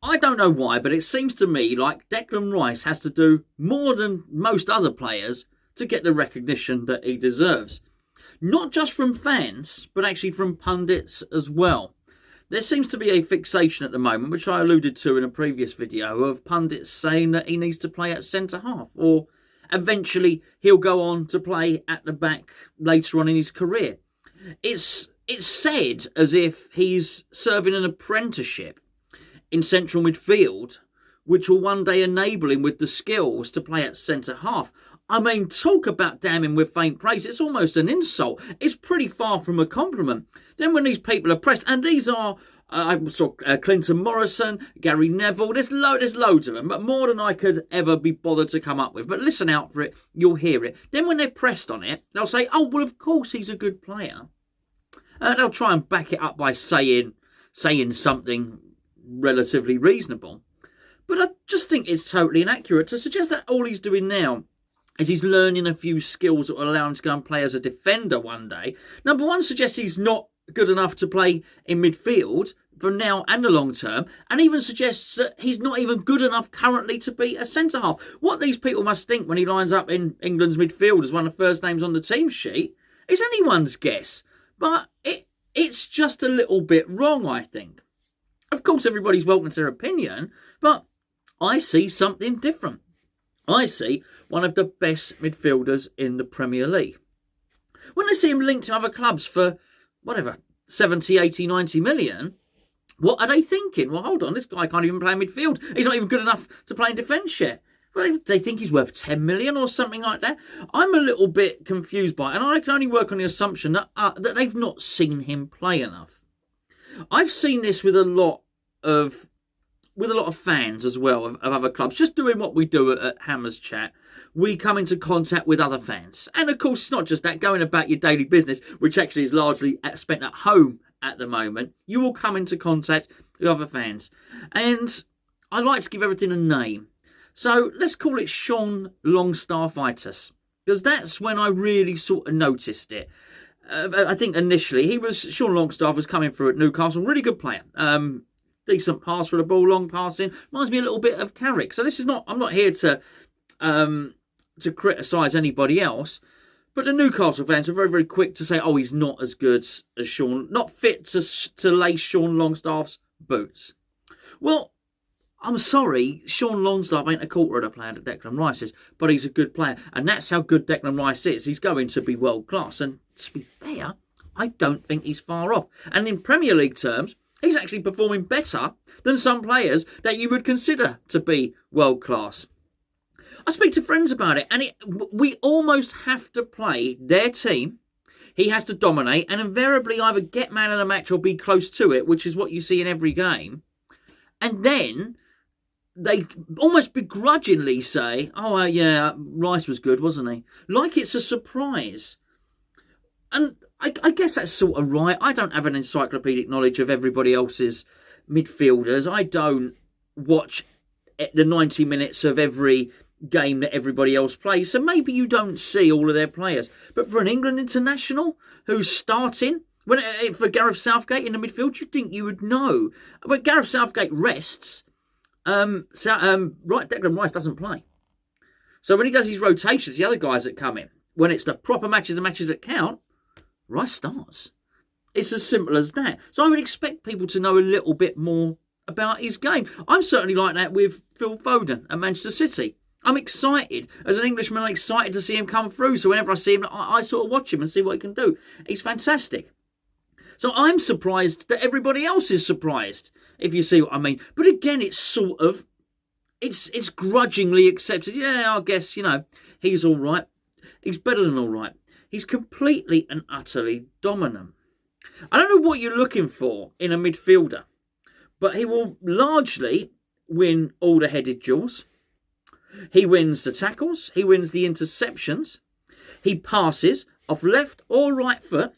I don't know why, but it seems to me like Declan Rice has to do more than most other players to get the recognition that he deserves. Not just from fans, but actually from pundits as well. There seems to be a fixation at the moment, which I alluded to in a previous video, of pundits saying that he needs to play at centre-half, or eventually he'll go on to play at the back later on in his career. It's said as if he's serving an apprenticeship in central midfield, which will one day enable him with the skills to play at centre-half. I mean, talk about damning with faint praise. It's almost an insult. It's pretty far from a compliment. Then when these people are pressed, and these are, I saw Clinton Morrison, Gary Neville, there's loads of them, but more than I could ever be bothered to come up with. But listen out for it, you'll hear it. Then when they're pressed on it, they'll say, oh, well, of course he's a good player. They'll try and back it up by saying something relatively reasonable. But I just think it's totally inaccurate to suggest that all he's doing now is he's learning a few skills that will allow him to go and play as a defender one day. Number one suggests he's not good enough to play in midfield for now and the long term, and even suggests that he's not even good enough currently to be a centre-half. What these people must think when he lines up in England's midfield as one of the first names on the team sheet is anyone's guess. But it's just a little bit wrong, I think. Of course, everybody's welcome to their opinion, but I see something different. I see one of the best midfielders in the Premier League. When I see him linked to other clubs for, whatever, 70, 80, 90 million, what are they thinking? Well, hold on, this guy can't even play midfield. He's not even good enough to play in defence yet. Well, they think he's worth 10 million or something like that. I'm a little bit confused by it, and I can only work on the assumption that they've not seen him play enough. I've seen this with a lot of fans as well of other clubs. Just doing what we do at Hammers Chat, we come into contact with other fans. And of course, it's not just that, going about your daily business, which actually is largely spent at home at the moment. You will come into contact with other fans. And I like to give everything a name. So let's call it Sean Longstaff-itis, because that's when I really sort of noticed it. I think initially Sean Longstaff was coming through at Newcastle, really good player. Decent pass for the ball, long passing. Reminds me a little bit of Carrick. So I'm not here to criticise anybody else, but the Newcastle fans are very, very quick to say, oh, he's not as good as Sean, not fit to lace Sean Longstaff's boots. Well, I'm sorry, Sean Longstaff ain't a quarter of the player that Declan Rice is, but he's a good player. And that's how good Declan Rice is. He's going to be world class. And to be fair, I don't think he's far off. And in Premier League terms, he's actually performing better than some players that you would consider to be world class. I speak to friends about it, and we almost have to play their team. He has to dominate and invariably either get man of the match or be close to it, which is what you see in every game. And then they almost begrudgingly say, oh, yeah, Rice was good, wasn't he? Like it's a surprise. And I guess that's sort of right. I don't have an encyclopedic knowledge of everybody else's midfielders. I don't watch the 90 minutes of every game that everybody else plays. So maybe you don't see all of their players. But for an England international who's starting, for Gareth Southgate in the midfield, you'd think you would know. But Gareth Southgate rests. Declan Rice doesn't play. So when he does his rotations, the other guys that come in, when it's the proper matches, the matches that count, Rice starts. It's as simple as that. So I would expect people to know a little bit more about his game. I'm certainly like that with Phil Foden at Manchester City. I'm excited. As an Englishman, I'm excited to see him come through. So whenever I see him, I sort of watch him and see what he can do. He's fantastic. So I'm surprised that everybody else is surprised, if you see what I mean. But again, it's sort of, it's grudgingly accepted. Yeah, I guess, he's all right. He's better than all right. He's completely and utterly dominant. I don't know what you're looking for in a midfielder, but he will largely win all the headed duels. He wins the tackles. He wins the interceptions. He passes off left or right foot,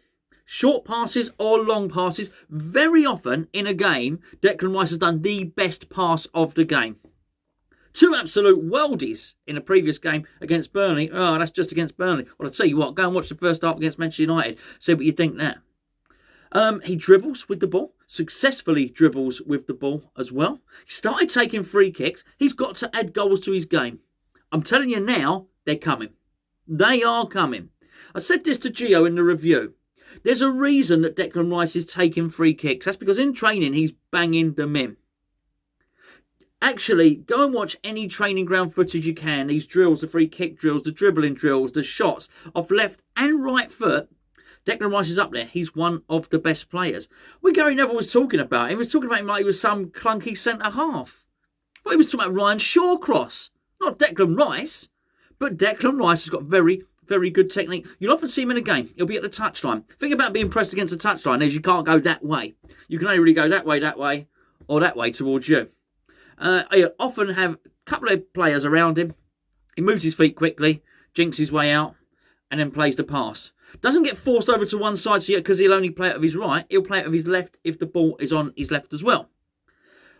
short passes or long passes. Very often in a game, Declan Rice has done the best pass of the game. 2 absolute worldies in a previous game against Burnley. Oh, that's just against Burnley. Well, I'll tell you what, go and watch the first half against Manchester United. See what you think there. He dribbles with the ball. successfully dribbles with the ball as well. He started taking free kicks. He's got to add goals to his game. I'm telling you now, they're coming. They are coming. I said this to Gio in the review. There's a reason that Declan Rice is taking free kicks. That's because in training, he's banging them in. Actually, go and watch any training ground footage you can. These drills, the free kick drills, the dribbling drills, the shots off left and right foot. Declan Rice is up there. He's one of the best players. When Gary Neville was talking about him, he was talking about him like he was some clunky centre-half. Well, he was talking about Ryan Shawcross. Not Declan Rice, but Declan Rice has got very, very good technique. You'll often see him in a game. He'll be at the touchline. Think about being pressed against the touchline is you can't go that way. You can only really go that way, or that way towards you. He'll often have a couple of players around him. He moves his feet quickly, jinks his way out, and then plays the pass. Doesn't get forced over to one side because he'll only play it with his right. He'll play it with his left if the ball is on his left as well.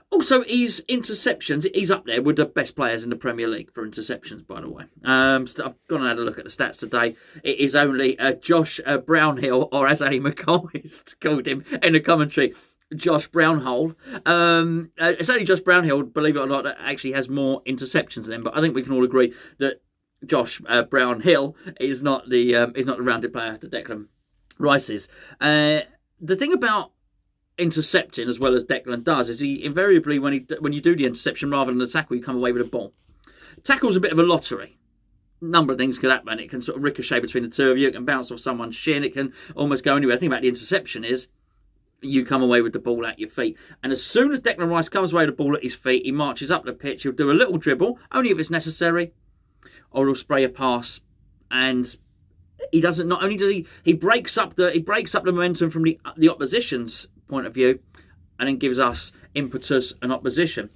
Also, his interceptions, he's up there with the best players in the Premier League for interceptions, by the way. I've gone and had a look at the stats today. It is only Josh Brownhill, or as Annie McCoy called him in the commentary, Josh Brownhole. It's only Josh Brownhill, believe it or not, that actually has more interceptions than him. But I think we can all agree that Josh Brownhill is not the rounded player that Declan Rice is. The thing about intercepting, as well as Declan does, is he invariably, when you do the interception rather than the tackle, you come away with a ball. Tackle's a bit of a lottery. A number of things could happen. It can sort of ricochet between the two of you. It can bounce off someone's shin. It can almost go anywhere. The thing about the interception is you come away with the ball at your feet. And as soon as Declan Rice comes away with the ball at his feet, he marches up the pitch. He'll do a little dribble, only if it's necessary, or he'll spray a pass. And he doesn't. Not only does he breaks up the momentum from the opposition's point of view, and then gives us impetus and opposition.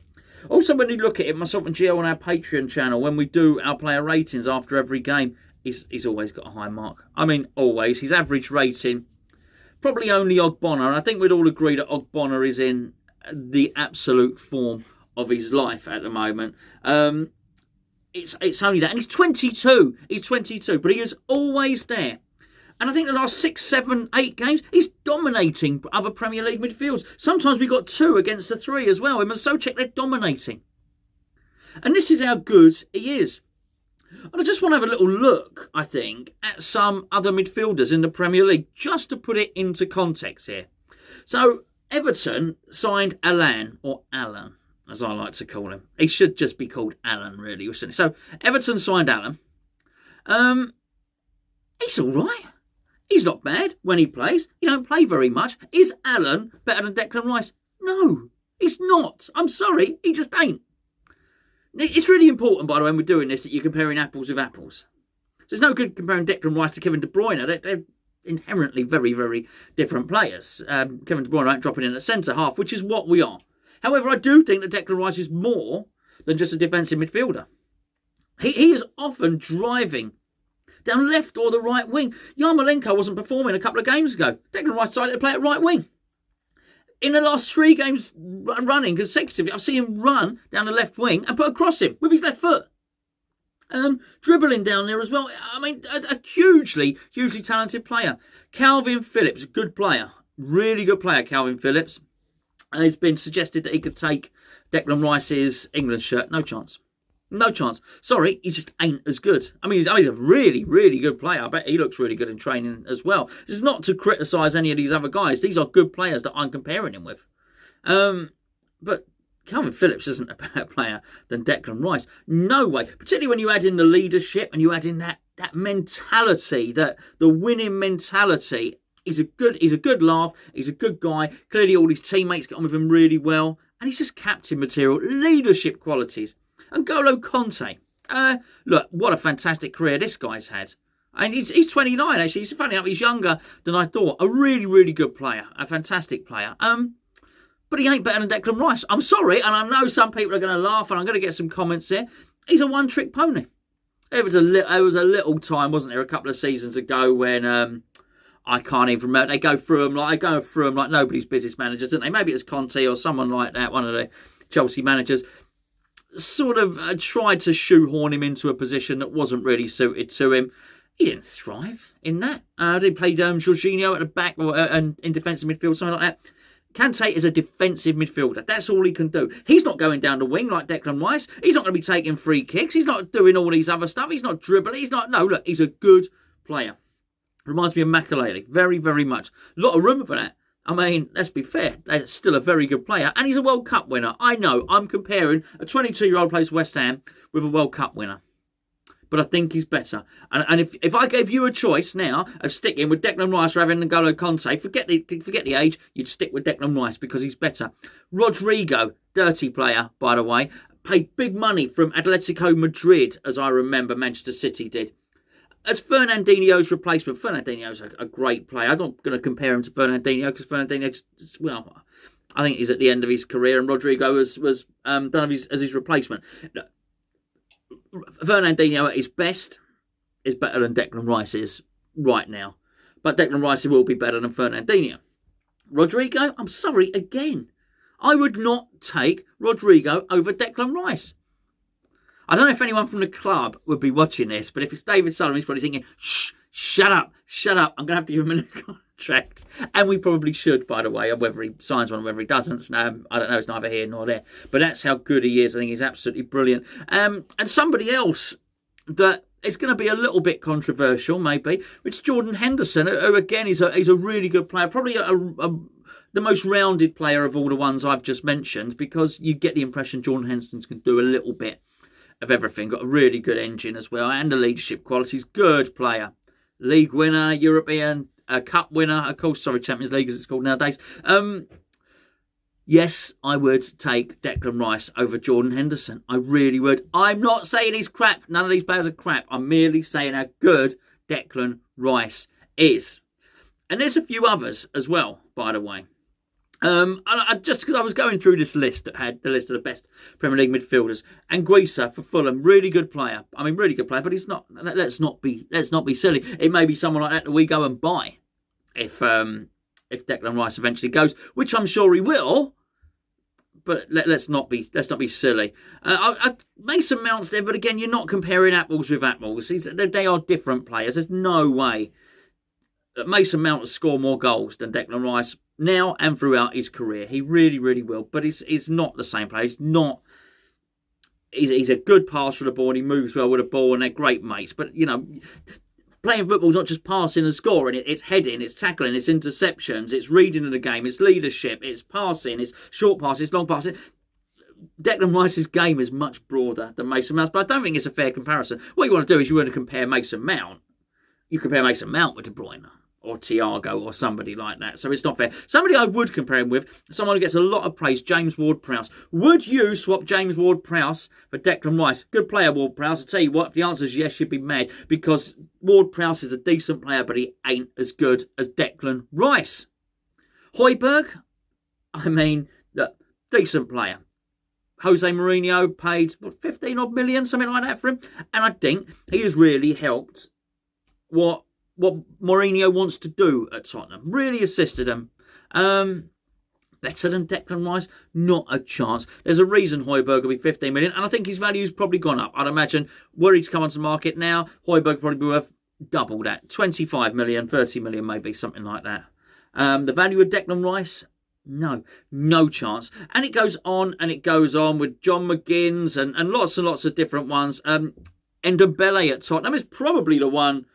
Also, when you look at it, myself and Gio on our Patreon channel, when we do our player ratings after every game, he's always got a high mark. I mean, always. His average rating, probably only Ogbonna, and I think we'd all agree that Ogbonna is in the absolute form of his life at the moment. It's only that, and he's 22. He's 22, but he is always there. And I think the last 6, 7, 8 games, he's dominating other Premier League midfields. Sometimes we got 2 against the 3 as well. In Masocek, they're dominating. And this is how good he is. And I just want to have a little look, I think, at some other midfielders in the Premier League, just to put it into context here. So, Everton signed Alan, or Alan, as I like to call him. He should just be called Alan, really, shouldn't he? So, Everton signed Alan. He's all right. He's not bad when he plays. He don't play very much. Is Alan better than Declan Rice? No, he's not. I'm sorry, he just ain't. It's really important, by the way, when we're doing this, that you're comparing apples with apples. So it's no good comparing Declan Rice to Kevin De Bruyne. They're inherently very, very different players. Kevin De Bruyne ain't dropping in at centre-half, which is what we are. However, I do think that Declan Rice is more than just a defensive midfielder. He is often driving down left or the right wing. Yarmolenko wasn't performing a couple of games ago. Declan Rice decided to play at right wing. In the last 3 games running consecutively, I've seen him run down the left wing and put a cross in with his left foot. Dribbling down there as well. I mean, a hugely, hugely talented player. Kalvin Phillips, a good player. Really good player, Kalvin Phillips. And it's been suggested that he could take Declan Rice's England shirt. No chance. No chance. Sorry, he just ain't as good. I mean, he's a really, really good player. I bet he looks really good in training as well. This is not to criticise any of these other guys. These are good players that I'm comparing him with. But Kalvin Phillips isn't a better player than Declan Rice. No way. Particularly when you add in the leadership and you add in that mentality, the winning mentality. He's a good laugh. He's a good guy. Clearly all his teammates get on with him really well. And he's just captain material. Leadership qualities. And N'Golo Kanté. Look, what a fantastic career this guy's had. And he's 29, actually. He's funny enough, he's younger than I thought. A really, really good player. A fantastic player. But he ain't better than Declan Rice. I'm sorry, and I know some people are going to laugh, and I'm going to get some comments here. He's a one-trick pony. There was a little time, wasn't there, a couple of seasons ago when I can't even remember. They go through them like nobody's business managers, don't they? Maybe it's Conte or someone like that, one of the Chelsea managers. Sort of tried to shoehorn him into a position that wasn't really suited to him. He didn't thrive in that. They played Jorginho at the back or in defensive midfield, something like that. Kanté is a defensive midfielder. That's all he can do. He's not going down the wing like Declan Rice. He's not going to be taking free kicks. He's not doing all these other stuff. He's not dribbling. He's not... No, look, he's a good player. Reminds me of Makelele. Very, very much. A lot of room for that. I mean, let's be fair. That's still a very good player. And he's a World Cup winner. I know, I'm comparing a 22-year-old plays for West Ham with a World Cup winner. But I think he's better. And if I gave you a choice now of sticking with Declan Rice or having N'Golo Kanté, forget the age, you'd stick with Declan Rice because he's better. Rodrigo, dirty player, by the way, paid big money from Atletico Madrid, as I remember Manchester City did. As Fernandinho's replacement, Fernandinho's a great player. I'm not going to compare him to Fernandinho because Fernandinho, well, I think he's at the end of his career, and Rodrigo was done as his replacement. Fernandinho at his best is better than Declan Rice is right now. But Declan Rice will be better than Fernandinho. Rodrigo, I'm sorry, again. I would not take Rodrigo over Declan Rice. I don't know if anyone from the club would be watching this, but if it's David Sullivan, he's probably thinking, shh, shut up. I'm going to have to give him a contract. And we probably should, by the way, whether he signs one or whether he doesn't. I don't know, it's neither here nor there. But that's how good he is. I think he's absolutely brilliant. And somebody else that is going to be a little bit controversial, maybe, which is Jordan Henderson, who again is a really good player. Probably the most rounded player of all the ones I've just mentioned, because you get the impression Jordan Henderson can do a little bit of everything. Got a really good engine as well, and the leadership qualities. Good player. League winner, European Cup winner, of course, Champions League as it's called nowadays. Yes, I would take Declan Rice over Jordan Henderson. I really would. I'm not saying he's crap. None of these players are crap. I'm merely saying how good Declan Rice is. And there's a few others as well, by the way. Just because I was going through this list that had the list of the best Premier League midfielders, and Guisa for Fulham, really good player. I mean, really good player, but he's not. Let's not be silly. It may be someone like that we go and buy if Declan Rice eventually goes, which I'm sure he will. But let's not be silly. Mason Mount's there, but again, you're not comparing apples with apples. They are different players. There's no way that Mason Mount will score more goals than Declan Rice now and throughout his career. He really, really will. But he's not the same player. He's a good passer of the ball, and he moves well with the ball, and they're great mates. But, you know, playing football is not just passing and scoring. It's heading, it's tackling, it's interceptions, it's reading of the game, it's leadership, it's passing, it's short passes, it's long passing. Declan Rice's game is much broader than Mason Mount's, but I don't think it's a fair comparison. What you want to do is you want to compare Mason Mount. You compare Mason Mount with De Bruyne or Thiago or somebody like that. So it's not fair. Somebody I would compare him with, someone who gets a lot of praise, James Ward-Prowse. Would you swap James Ward-Prowse for Declan Rice? Good player, Ward-Prowse. I tell you what, if the answer is yes, you'd be mad, because Ward-Prowse is a decent player, but he ain't as good as Declan Rice. Højbjerg, I mean, look, decent player. Jose Mourinho paid 15 odd million, something like that for him. And I think he has really helped what Mourinho wants to do at Tottenham. Really assisted him. Better than Declan Rice? Not a chance. There's a reason Højbjerg will be 15 million, and I think his value's probably gone up. I'd imagine where he's come onto the market now, Højbjerg will probably be worth double that. 25 million, 30 million maybe, something like that. The value of Declan Rice? No chance. And it goes on and it goes on with John McGinn's and lots and lots of different ones. Ndombele at Tottenham is probably the one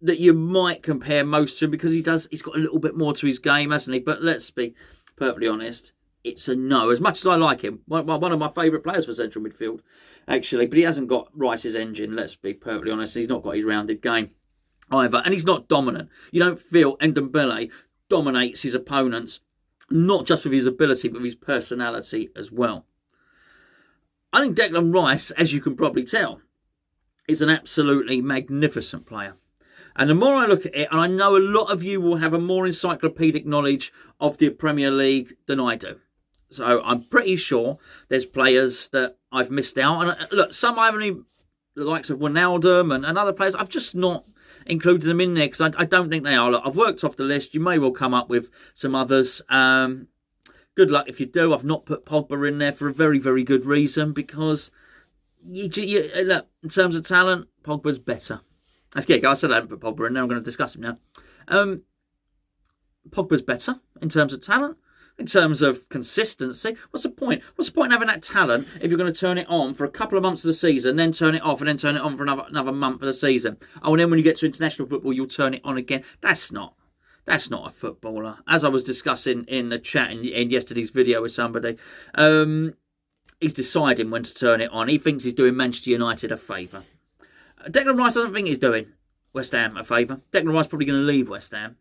that you might compare most to, because he's got a little bit more to his game, hasn't he? But let's be perfectly honest, it's a no. As much as I like him, one of my favourite players for central midfield, actually, but he hasn't got Rice's engine, let's be perfectly honest. He's not got his rounded game either, and he's not dominant. You don't feel Ndombele dominates his opponents, not just with his ability, but with his personality as well. I think Declan Rice, as you can probably tell, is an absolutely magnificent player. And the more I look at it, and I know a lot of you will have a more encyclopedic knowledge of the Premier League than I do. So I'm pretty sure there's players that I've missed out. And look, some I haven't even, the likes of Wijnaldum and other players, I've just not included them in there because I don't think they are. Look, I've worked off the list. You may well come up with some others. Good luck if you do. I've not put Pogba in there for a very, very good reason, because look, in terms of talent, Pogba's better. Okay, I said I haven't put Pogba in there. I'm going to discuss him now. Pogba's better in terms of talent. In terms of consistency, what's the point? What's the point in having that talent if you're going to turn it on for a couple of months of the season, then turn it off, and then turn it on for another month of the season? Oh, and then when you get to international football, you'll turn it on again. That's not a footballer. As I was discussing in the chat in yesterday's video with somebody, he's deciding when to turn it on. He thinks he's doing Manchester United a favour. Declan Rice doesn't think he's doing West Ham a favour. Declan Rice is probably going to leave West Ham.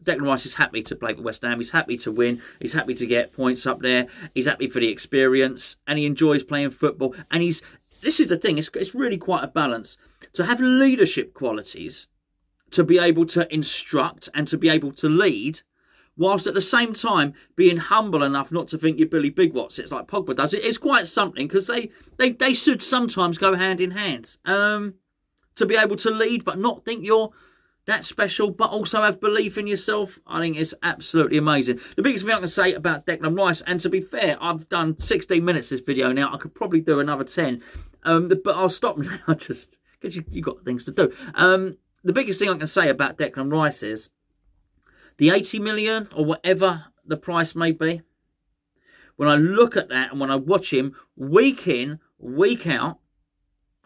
Declan Rice is happy to play for West Ham. He's happy to win. He's happy to get points up there. He's happy for the experience, and he enjoys playing football. And this is the thing. It's really quite a balance to have leadership qualities, to be able to instruct and to be able to lead, whilst at the same time being humble enough not to think you're Billy Big Watts. It's like Pogba does. It's quite something, because they should sometimes go hand in hand. To be able to lead but not think you're that special, but also have belief in yourself, I think it's absolutely amazing. The biggest thing I can say about Declan Rice, and to be fair, I've done 16 minutes this video now. I could probably do another 10, but I'll stop now just because you've got things to do. The biggest thing I can say about Declan Rice is the 80 million or whatever the price may be. When I look at that and when I watch him week in, week out,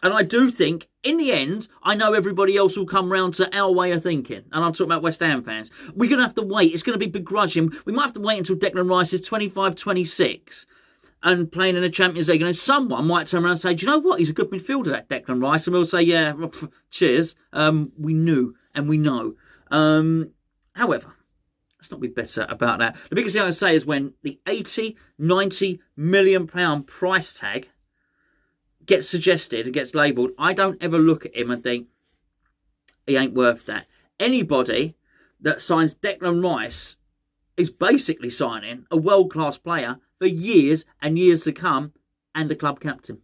and I do think, in the end, I know everybody else will come round to our way of thinking. And I'm talking about West Ham fans. We're going to have to wait. It's going to be begrudging. We might have to wait until Declan Rice is 25, 26 and playing in the Champions League. And then someone might turn around and say, do you know what? He's a good midfielder, that Declan Rice. And we'll say, yeah, cheers. We knew and we know. However, let's not be better about that. The biggest thing I can say is when the 80, 90 million pound price tag gets suggested and gets labelled, I don't ever look at him and think, he ain't worth that. Anybody that signs Declan Rice is basically signing a world-class player for years and years to come, and the club captain.